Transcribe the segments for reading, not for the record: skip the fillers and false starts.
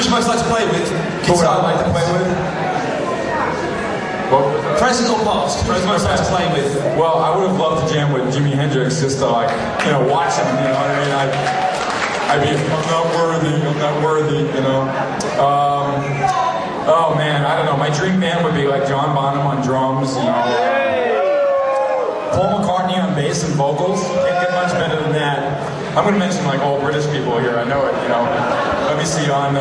would you most like to play with? Who would I like to play with? Well, present or past? Who would you most like to play with? Well, I would have loved to jam with Jimi Hendrix just to, like, you know, watch him, you know what I mean? I'd be, I'm not worthy, you know. Oh man, I don't know. My dream band would be like John Bonham on drums, you know. Paul McCartney on bass and vocals. Can't get much better than that. I'm going to mention like all British people here. I know it, you know. Let me see, on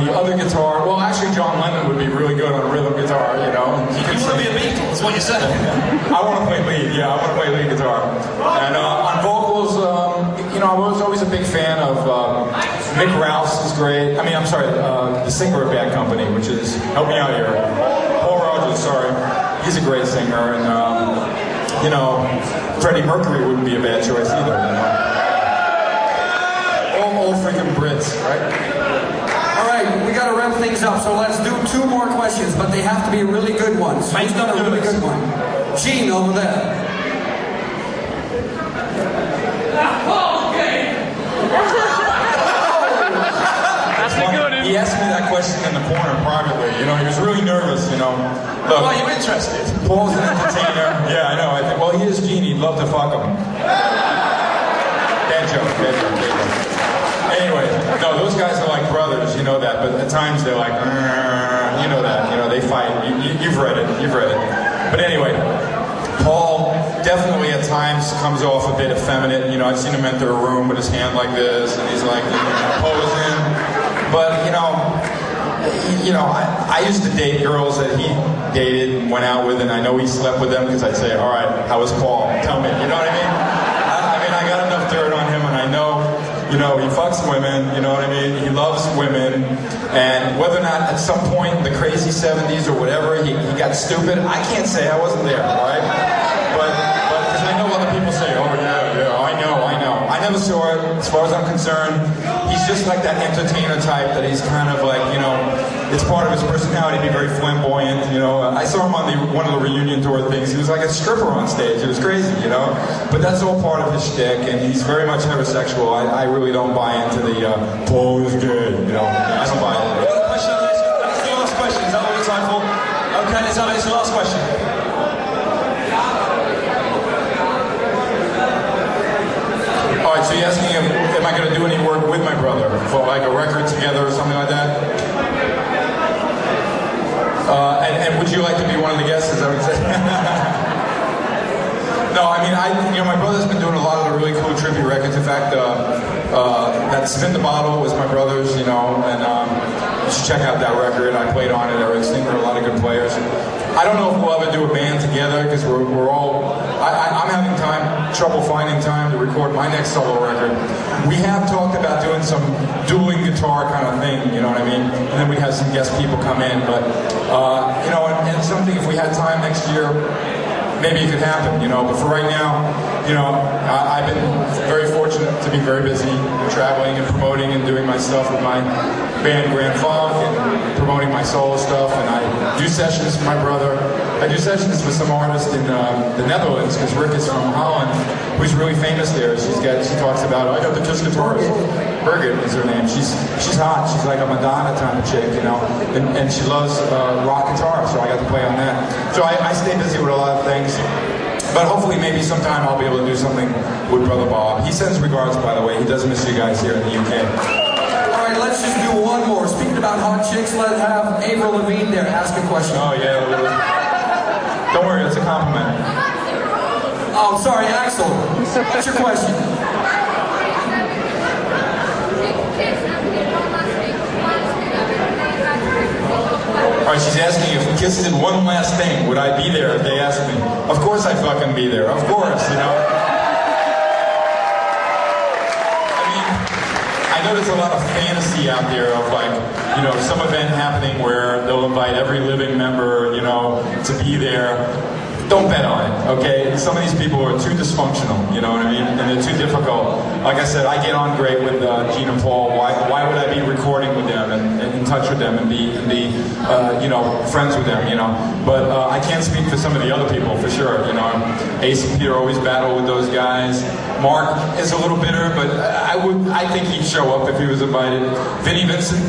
the other guitar. Well, actually, John Lennon would be really good on rhythm guitar, you know. You want to be a Beatle, that's what you said. I want to play lead, yeah. I want to play lead guitar. And on vocals, you know, I was always a big fan of Mick Rouse is great. I mean, I'm sorry, the singer of Bad Company, which is, help me out here. Paul Rogers, sorry. He's a great singer, and you know, Freddie Mercury wouldn't be a bad choice either, you know. All freaking Brits, right? All right, we got to wrap things up, so let's do 2 more questions, but they have to be really good ones. Who's done a really good one? Gene over there. He asked me that question in the corner privately. You know, he was really nervous, you know. Look, why are you interested? Paul's an entertainer. Yeah, I know. I think, well, he is Gene. He'd love to fuck him. Bad joke. Anyway, no, those guys are like brothers, you know that. But at times they're like, you know that. You know, they fight. You've read it. But anyway, Paul definitely at times comes off a bit effeminate. You know, I've seen him enter a room with his hand like this, and he's like posing. But, you know, I used to date girls that he dated and went out with, and I know he slept with them because I'd say, all right, how was Paul? Tell me, you know what I mean? I mean, I got enough dirt on him, and I know, you know, he fucks women, you know what I mean? He loves women, and whether or not at some point in the crazy 70s or whatever, he got stupid, I can't say I wasn't there, all right? But because I know other people say, oh, yeah, I know. I never saw it, as far as I'm concerned. He's just like that entertainer type that he's kind of like, you know, it's part of his personality to be very flamboyant, you know. I saw him on one of the reunion tour things. He was like a stripper on stage. It was crazy, you know. But that's all part of his shtick, and he's very much heterosexual. I really don't buy into the Paul is gay, you know. I don't buy it. That's the last question. Is that all your time for? Okay, let's have it. It's the last question. All right, so you're asking if am I going to do any work with my brother for like a record together or something like that? And would you like to be one of the guests? Is that what you said? No, I mean, you know, my brother's been doing a lot of the really cool, trippy records. In fact, that Spin the Bottle was my brother's, you know, and you should check out that record. I played on it. Eric Singer, a lot of good players. I don't know if we'll ever do a band together because we're all. I'm having trouble finding time to record my next solo record. We have talked about doing some dueling guitar kind of thing, you know what I mean? And then we'd have some guest people come in, but you know, and something if we had time next year, maybe it could happen, you know. But for right now, you know, I've been very fortunate to be very busy traveling and promoting and doing my stuff with my band Grand Funk and promoting my solo stuff. And I do sessions with my brother. I do sessions with some artists in the Netherlands because Rick is from Holland, who's really famous there. She talks about, I got the Kiss guitarist. Birgit is her name. She's hot. She's like a Madonna type of chick, you know. And she loves rock guitar, so I got to play on that. So I stay busy with a lot of things. But hopefully maybe sometime I'll be able to do something with Brother Bob. He sends regards, by the way. He does miss you guys here in the UK. All right, let's just do one more. Speaking about hot chicks, let's have Avril Lavigne there ask a question. Oh, yeah. Don't worry, it's a compliment. Oh, sorry, Axel. What's your question? All right, she's asking if Kiss did one last thing, would I be there if they asked me? Of course I'd fucking be there. Of course, you know. I mean, I know there's a lot of fantasy out there of like, you know, some event happening where they'll invite every living member, you know, to be there. don't bet on it, okay? Some of these people are too dysfunctional, you know what I mean? And they're too difficult. Like I said, I get on great with Gene and Paul. Why would I be recording with them and in touch with them and be you know, friends with them, you know? But I can't speak for some of the other people, for sure, you know? Ace and Peter always battle with those guys. Mark is a little bitter, but I think he'd show up if he was invited. Vinnie Vincent,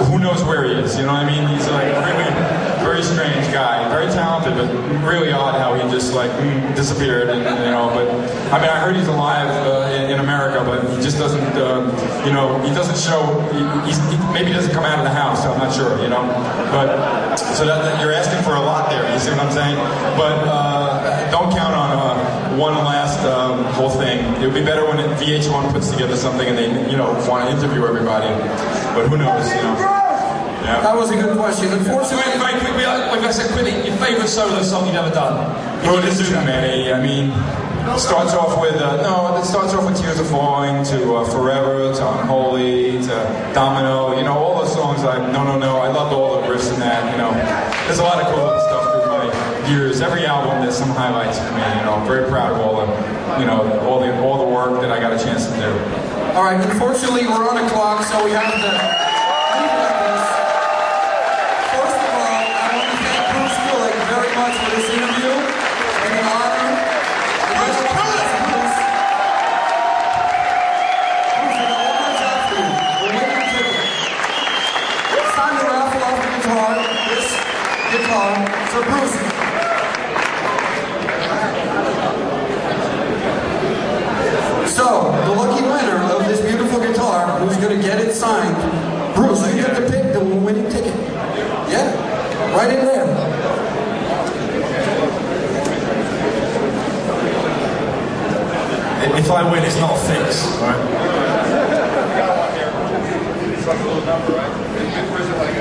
who knows where he is, you know what I mean? He's like really very strange guy, very talented, but really odd how he just like disappeared, and, you know. But I mean, I heard he's alive in America, but he just doesn't, you know, he doesn't show. He maybe doesn't come out of the house. I'm not sure, you know. But so that you're asking for a lot there. You see what I'm saying? But don't count on one last whole thing. It would be better when VH1 puts together something and they, you know, want to interview everybody. But who knows, you know. Yeah. That was a good question. Unfortunately, very quickly, like I said, quickly, your favourite solo song you've ever done? Well, there's too many. I mean, it starts off with Tears Are Falling, to Forever, to Unholy, to Domino. You know, all those songs. No. I loved all the riffs in that. You know, there's a lot of cool stuff through my years. Every album, there's some highlights for me. You know, I'm very proud of all the, you know, all the work that I got a chance to do. All right. Unfortunately, we're on a clock, so we have to. For this interview, and an honor. It's time to raffle off the guitar, this guitar. So Bruce. So, the lucky winner of this beautiful guitar, who's going to get it signed, Bruce, you get to pick the winning ticket. Yeah, right in there. If I win, it's not a fix, right? It's like a little number, right? Or is it like a...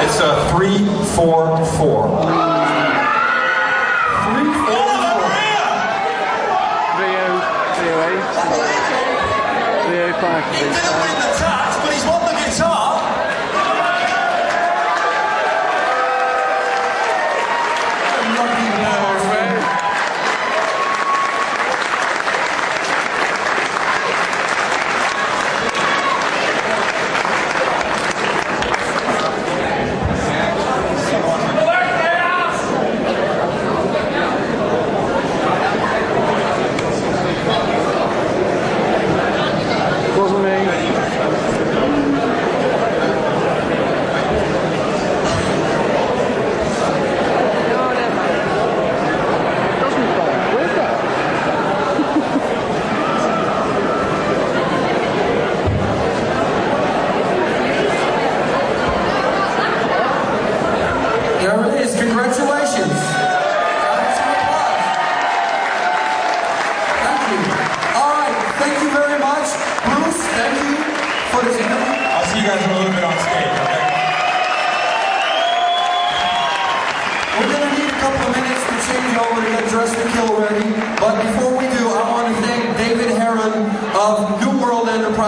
It's a 3-4-4. He didn't win the task, but he's won the guitar.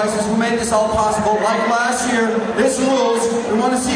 Who made this all possible. Like last year, this rules. We want to see